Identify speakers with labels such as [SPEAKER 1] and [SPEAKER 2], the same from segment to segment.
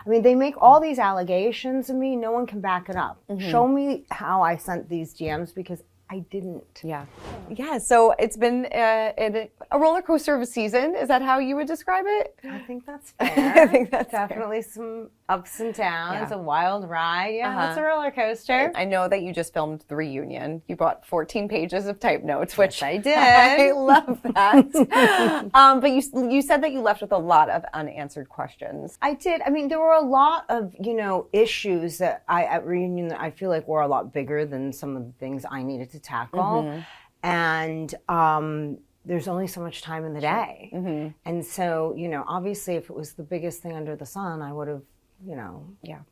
[SPEAKER 1] I mean, they make all these allegations of me. No one can back it up. Show me how I sent these DMs because I didn't.
[SPEAKER 2] Yeah. So it's been a roller coaster of a season. Is that how you would describe it?
[SPEAKER 1] I think that's fair. I think that's definitely some ups and downs, a wild ride. Yeah, it's a roller coaster.
[SPEAKER 2] I know that you just filmed the reunion. You brought 14 pages of type notes, which
[SPEAKER 1] I did.
[SPEAKER 2] I love that. But you said that you left with a lot of unanswered questions.
[SPEAKER 1] I did. I mean, there were a lot of, issues that at reunion that I feel like were a lot bigger than some of the things I needed to tackle. And there's only so much time in the day. And so, obviously if it was the biggest thing under the sun, I would have,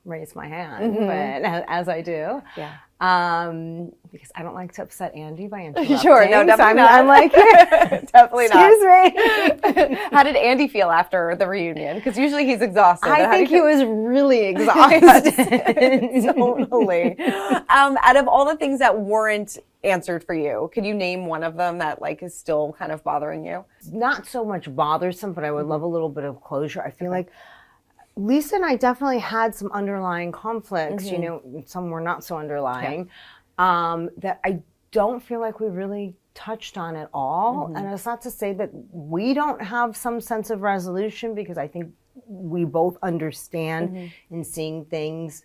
[SPEAKER 1] raised my hand, but as I do. Because I don't like to upset Andy by interrupting.
[SPEAKER 2] Sure, no, definitely not.
[SPEAKER 1] I'm like,
[SPEAKER 2] definitely not.
[SPEAKER 1] Excuse me.
[SPEAKER 2] How did Andy feel after the reunion? Because usually he's exhausted.
[SPEAKER 1] I think he was really exhausted.
[SPEAKER 2] Totally. Out of all the things that weren't answered for you, could you name one of them that is still kind of bothering you?
[SPEAKER 1] Not so much bothersome, but I would love a little bit of closure. I feel like Lisa and I definitely had some underlying conflicts, some were not so underlying, that I don't feel like we really touched on at all. And it's not to say that we don't have some sense of resolution, because I think we both understand in seeing things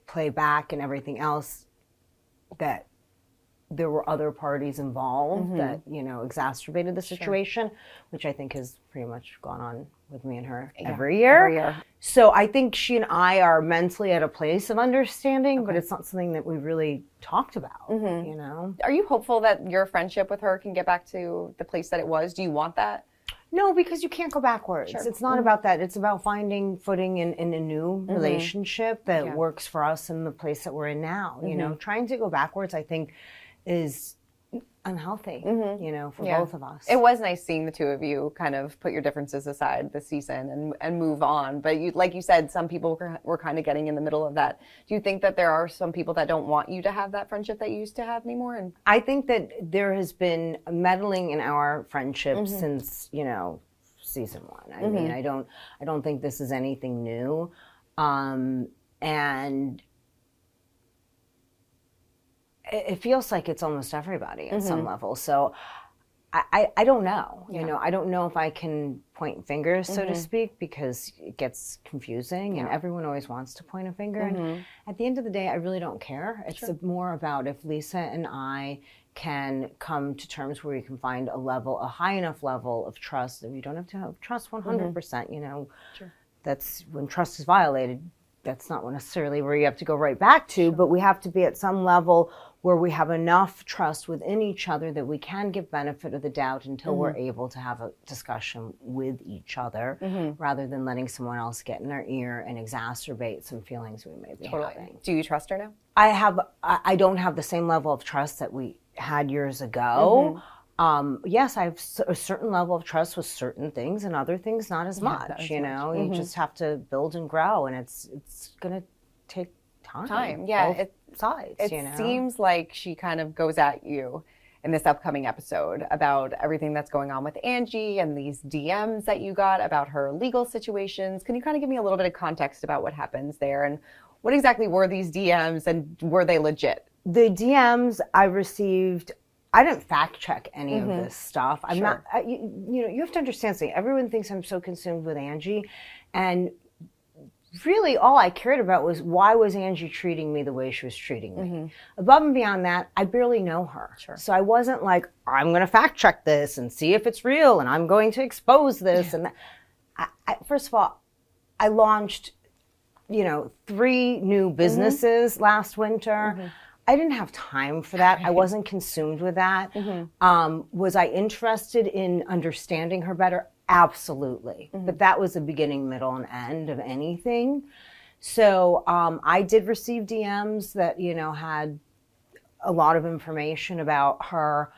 [SPEAKER 1] play back and everything else that there were other parties involved that, exacerbated the situation, which I think has pretty much gone on with me and her every year. So I think she and I are mentally at a place of understanding, but it's not something that we really talked about,
[SPEAKER 2] Are you hopeful that your friendship with her can get back to the place that it was? Do you want that?
[SPEAKER 1] No, because you can't go backwards. Sure. It's not about that. It's about finding footing in a new relationship that works for us in the place that we're in now. Trying to go backwards, I think, is unhealthy, for both of us.
[SPEAKER 2] It was nice seeing the two of you kind of put your differences aside this season and move on. But like you said, some people were kind of getting in the middle of that. Do you think that there are some people that don't want you to have that friendship that you used to have anymore? And
[SPEAKER 1] I think that there has been meddling in our friendship since, season one. I mean, I don't think this is anything new. And it feels like it's almost everybody at some level. So I don't know. I don't know if I can point fingers, so to speak, because it gets confusing and everyone always wants to point a finger. And at the end of the day, I really don't care. It's more about if Lisa and I can come to terms where we can find a high enough level of trust that we don't have to have trust 100%, That's when trust is violated. That's not necessarily where you have to go right back to, but we have to be at some level where we have enough trust within each other that we can give benefit of the doubt until we're able to have a discussion with each other, rather than letting someone else get in our ear and exacerbate some feelings we may be having.
[SPEAKER 2] Do you trust her now?
[SPEAKER 1] I don't have the same level of trust that we had years ago. Yes, I have a certain level of trust with certain things, and other things not as much. You just have to build and grow, and it's going to take time.
[SPEAKER 2] Yeah,
[SPEAKER 1] sides.
[SPEAKER 2] It seems like she kind of goes at you in this upcoming episode about everything that's going on with Angie and these DMs that you got about her legal situations. Can you kind of give me a little bit of context about what happens there, and what exactly were these DMs, and were they legit?
[SPEAKER 1] The DMs I received, I didn't fact check any of this stuff. I'm not, you have to understand something. Everyone thinks I'm so consumed with Angie, and really all I cared about was why was Angie treating me the way she was treating me. Above and beyond that, I barely know her. So I wasn't like, I'm going to fact check this and see if it's real, and I'm going to expose this. And that. First of all, I launched, 3 new businesses last winter. I didn't have time for that. I wasn't consumed with that. Was I interested in understanding her better? Absolutely. But that was the beginning, middle, and end of anything. So I did receive DMs that, had a lot of information about her,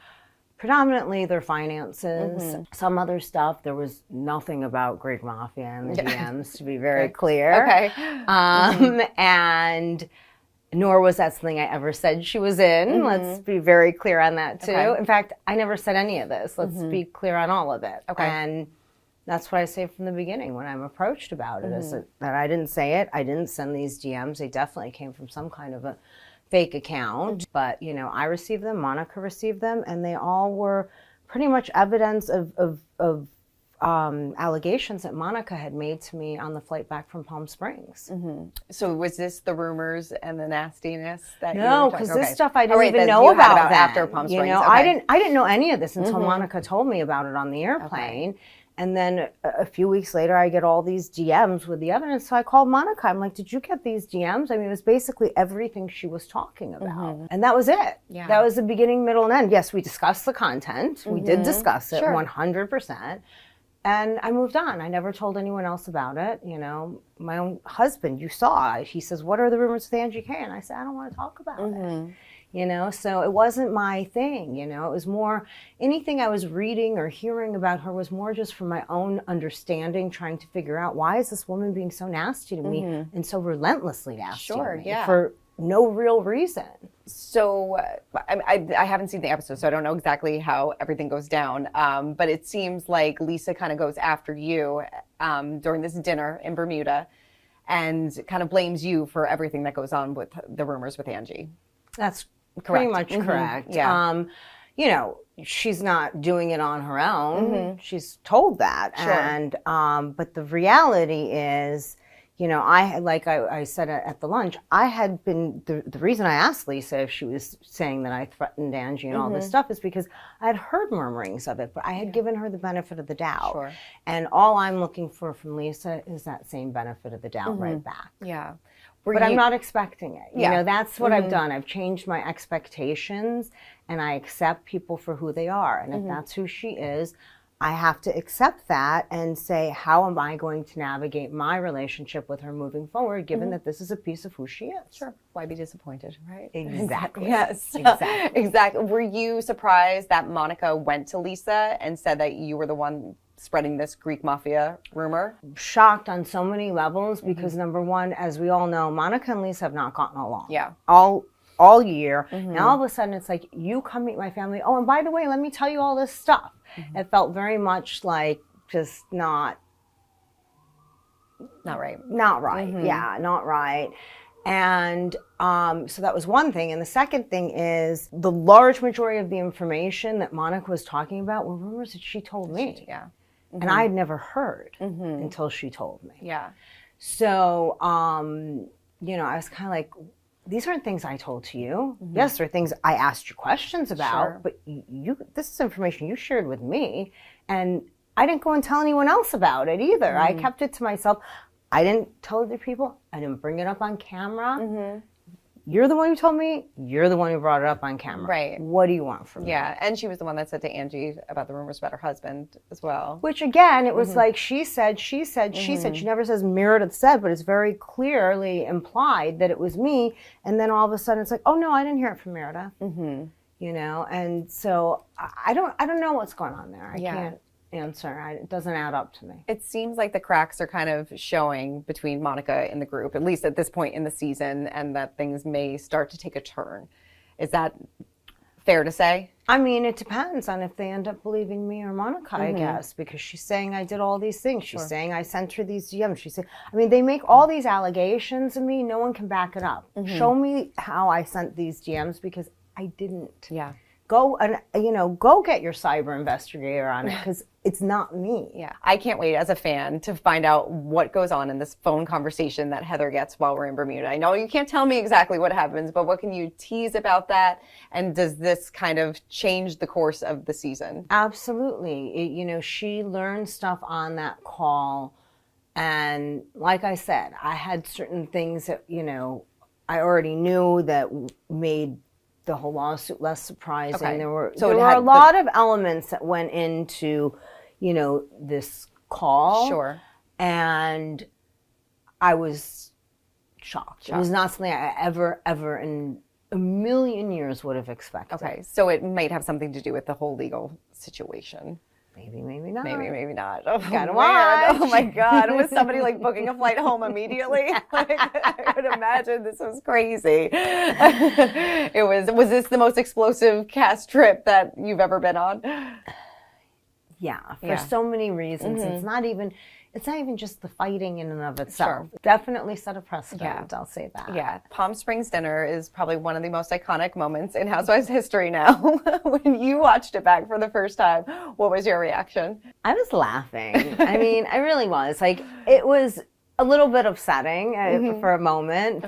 [SPEAKER 1] predominantly their finances, some other stuff. There was nothing about Greek Mafia in the DMs, to be very clear. And nor was that something I ever said she was in. Let's be very clear on that too. In fact, I never said any of this. Let's be clear on all of it. And That's what I say from the beginning when I'm approached about it, is that I didn't say it. I didn't send these DMs. They definitely came from some kind of a fake account. But, you know, I received them, Monica received them, and they all were pretty much evidence of allegations that Monica had made to me on the flight back from Palm Springs.
[SPEAKER 2] So was this the rumors and the nastiness that
[SPEAKER 1] No, because this stuff I didn't even know
[SPEAKER 2] you had
[SPEAKER 1] about then.
[SPEAKER 2] after Palm Springs.
[SPEAKER 1] You know, I didn't know any of this until Monica told me about it on the airplane. And then a few weeks later, I get all these DMs with the evidence. So I called Monica. I'm like, did you get these DMs? I mean, it was basically everything she was talking about. And that was it.
[SPEAKER 2] Yeah.
[SPEAKER 1] That was the beginning, middle, and end. Yes, we discussed the content. We did discuss it 100%. And I moved on. I never told anyone else about it. You know, my own husband, you saw, he says, what are the rumors with Angie K? And I said, I don't want to talk about it. You know, so it wasn't my thing, you know, it was more, anything I was reading or hearing about her was more just from my own understanding, trying to figure out, why is this woman being so nasty to me and so relentlessly nasty to me for no real reason?
[SPEAKER 2] So I haven't seen the episode, so I don't know exactly how everything goes down. But it seems like Lisa kind of goes after you during this dinner in Bermuda and kind of blames you for everything that goes on with the rumors with Angie.
[SPEAKER 1] That's pretty much correct.
[SPEAKER 2] Yeah.
[SPEAKER 1] You know, she's not doing it on her own. She's told that. And but the reality is, you know, I said at the lunch, I had been, the reason I asked Lisa if she was saying that I threatened Angie and all this stuff is because I had heard murmurings of it, but I had given her the benefit of the doubt. And all I'm looking for from Lisa is that same benefit of the doubt right back.
[SPEAKER 2] Yeah.
[SPEAKER 1] But I'm not expecting it. You know, that's what I've done. I've changed my expectations and I accept people for who they are. And if that's who she is, I have to accept that and say, how am I going to navigate my relationship with her moving forward, given that this is a piece of who she is?
[SPEAKER 2] Sure. Why be disappointed, right?
[SPEAKER 1] Exactly.
[SPEAKER 2] Yes. Exactly. Were you surprised that Monica went to Lisa and said that you were the one spreading this Greek mafia rumor?
[SPEAKER 1] Shocked on so many levels because number one, as we all know, Monica and Lisa have not gotten along.
[SPEAKER 2] Yeah.
[SPEAKER 1] All year. Now all of a sudden it's like, you come meet my family. Oh, and by the way, let me tell you all this stuff. It felt very much like just not
[SPEAKER 2] right.
[SPEAKER 1] Yeah, not right. And so that was one thing. And the second thing is the large majority of the information that Monica was talking about were rumors that she told me.
[SPEAKER 2] Yeah.
[SPEAKER 1] And I had never heard until she told me.
[SPEAKER 2] Yeah.
[SPEAKER 1] So, you know, I was kind of like, these aren't things I told to you. Yes, they're things I asked you questions about, but this is information you shared with me, and I didn't go and tell anyone else about it either. I kept it to myself. I didn't tell other people. I didn't bring it up on camera. You're the one who told me. You're the one who brought it up on camera.
[SPEAKER 2] Right.
[SPEAKER 1] What do you want from me?
[SPEAKER 2] Yeah, and she was the one that said to Angie about the rumors about her husband as well.
[SPEAKER 1] Which again, it was like she said. She never says Meredith said, but it's very clearly implied that it was me. And then all of a sudden it's like, oh no, I didn't hear it from Meredith. You know, and so I don't know what's going on there. I can't answer. It doesn't add up to me.
[SPEAKER 2] It seems like the cracks are kind of showing between Monica and the group, at least at this point in the season, and that things may start to take a turn. Is that fair to say?
[SPEAKER 1] I mean, it depends on if they end up believing me or Monica, I guess, because she's saying I did all these things. She's saying I sent her these DMs. She said, I mean, they make all these allegations of me. No one can back it up. Show me how I sent these DMs because I didn't.
[SPEAKER 2] Yeah.
[SPEAKER 1] Go and, you know, go get your cyber investigator on it because it's not me.
[SPEAKER 2] Yeah. I can't wait as a fan to find out what goes on in this phone conversation that Heather gets while we're in Bermuda. I know you can't tell me exactly what happens, but what can you tease about that? And does this kind of change the course of the season?
[SPEAKER 1] Absolutely. You know, she learned stuff on that call. And like I said, I had certain things that, you know, I already knew that made the whole lawsuit less surprising.
[SPEAKER 2] Okay.
[SPEAKER 1] There were
[SPEAKER 2] a
[SPEAKER 1] lot of elements that went into, you know, this call.
[SPEAKER 2] Sure.
[SPEAKER 1] And I was shocked. It was not something I ever in a million years would have expected.
[SPEAKER 2] Okay. So it might have something to do with the whole legal situation.
[SPEAKER 1] Maybe, maybe not.
[SPEAKER 2] Maybe not. Oh,
[SPEAKER 1] Gotta
[SPEAKER 2] man.
[SPEAKER 1] watch.
[SPEAKER 2] Oh my God. Was somebody like booking a flight home immediately? Like, I would imagine this was crazy. Was this the most explosive cast trip that you've ever been on?
[SPEAKER 1] Yeah, for so many reasons. It's not even just the fighting in and of itself. Definitely set a precedent, I'll say that.
[SPEAKER 2] Yeah. Palm Springs dinner is probably one of the most iconic moments in Housewives history now. When you watched it back for the first time, what was your reaction?
[SPEAKER 1] I was laughing. I mean, I really was. Like, it was a little bit upsetting for a moment,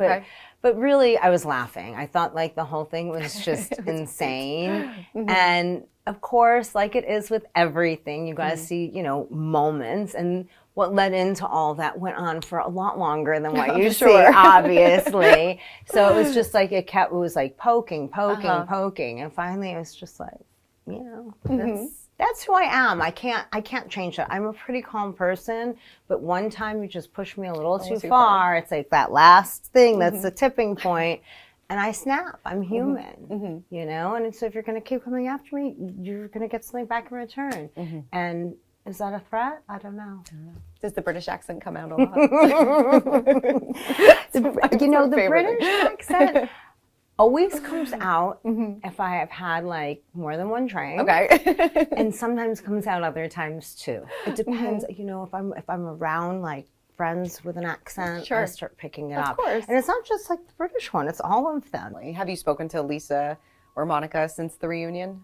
[SPEAKER 1] but really I was laughing. I thought like the whole thing was just insane. And of course, like it is with everything, you got to see, you know, moments, and what led into all that went on for a lot longer than what you see, obviously. So it was just like it was like poking, and finally it was just like, you know, that's who I am. I can't change that. I'm a pretty calm person, but one time you just push me a little too far. It's like that last thing that's the tipping point. And I snap. I'm human, you know? And so if you're going to keep coming after me, you're going to get something back in return. And is that a threat? I don't know.
[SPEAKER 2] Does the British accent come out a lot?
[SPEAKER 1] You know, the British accent always comes out if I have had like more than one drink. Okay. And sometimes comes out other times too. It depends, you know, if I'm around like friends with an accent, I start picking it up. Of course. And it's not just like the British one, it's all of them.
[SPEAKER 2] Have you spoken to Lisa or Monica since the reunion?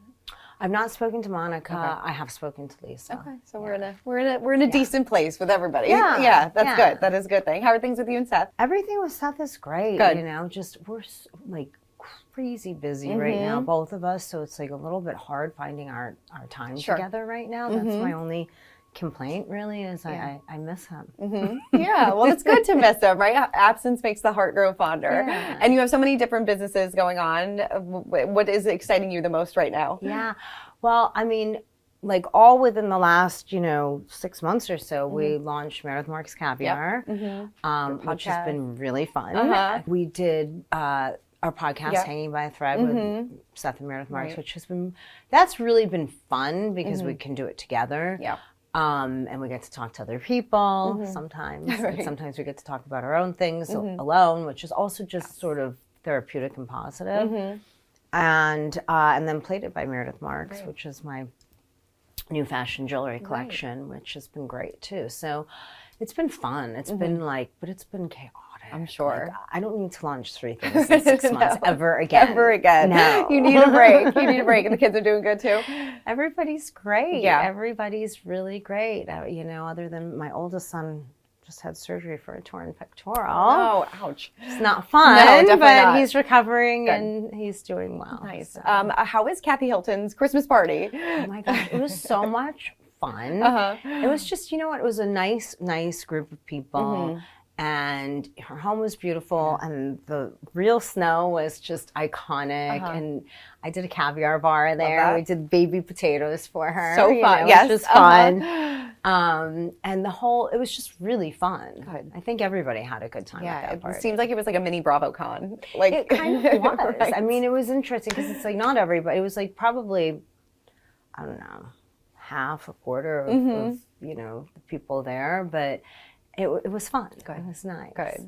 [SPEAKER 1] I've not spoken to Monica. Okay. I have spoken to Lisa.
[SPEAKER 2] Okay, so we're in a decent place with everybody. Yeah, that's good. That is a good thing. How are things with you and Seth?
[SPEAKER 1] Everything with Seth is great.
[SPEAKER 2] Good.
[SPEAKER 1] You know, just we're like crazy busy right now, both of us. So it's like a little bit hard finding our time together right now. That's my only complaint really is I miss him.
[SPEAKER 2] Yeah, well, it's good to miss him, right? Absence makes the heart grow fonder. Yeah. And you have so many different businesses going on. What is exciting you the most right now?
[SPEAKER 1] Yeah, well, I mean, like all within the last, 6 months or so, we launched Meredith Marks Caviar, which has been really fun. We did our podcast, Hanging by a Thread, with Seth and Meredith Marks, which has been, that's really been fun because we can do it together. Yeah. And we get to talk to other people sometimes. Sometimes we get to talk about our own things alone, which is also just sort of therapeutic and positive. And then Plated by Meredith Marks, which is my new fashion jewelry collection, which has been great too. So it's been fun. It's been but it's been chaotic.
[SPEAKER 2] I'm sure.
[SPEAKER 1] Like, I don't need to launch 3 things in 6 months ever again.
[SPEAKER 2] Ever again.
[SPEAKER 1] No.
[SPEAKER 2] You need a break. You need a break. And the kids are doing good too?
[SPEAKER 1] Everybody's great.
[SPEAKER 2] Yeah.
[SPEAKER 1] Everybody's really great. Other than my oldest son just had surgery for a torn pectoral.
[SPEAKER 2] Oh, ouch.
[SPEAKER 1] It's not fun,
[SPEAKER 2] but
[SPEAKER 1] not. He's recovering and he's doing well.
[SPEAKER 2] Nice. So. How is Kathy Hilton's Christmas party?
[SPEAKER 1] Oh my gosh, it was so much fun. It was just, it was a nice group of people. And her home was beautiful, and the real snow was just iconic. And I did a caviar bar there. We did baby potatoes for her.
[SPEAKER 2] So fun, yes,
[SPEAKER 1] which was fun. And it was just really fun.
[SPEAKER 2] Good.
[SPEAKER 1] I think everybody had a good time. at that party.
[SPEAKER 2] It seems like it was like a mini BravoCon.
[SPEAKER 1] It kind of was. Right. I mean, it was interesting because it's like not everybody. It was like probably, I don't know, half, a quarter of the people there, but. It was fun. Good. It was nice.
[SPEAKER 2] Good.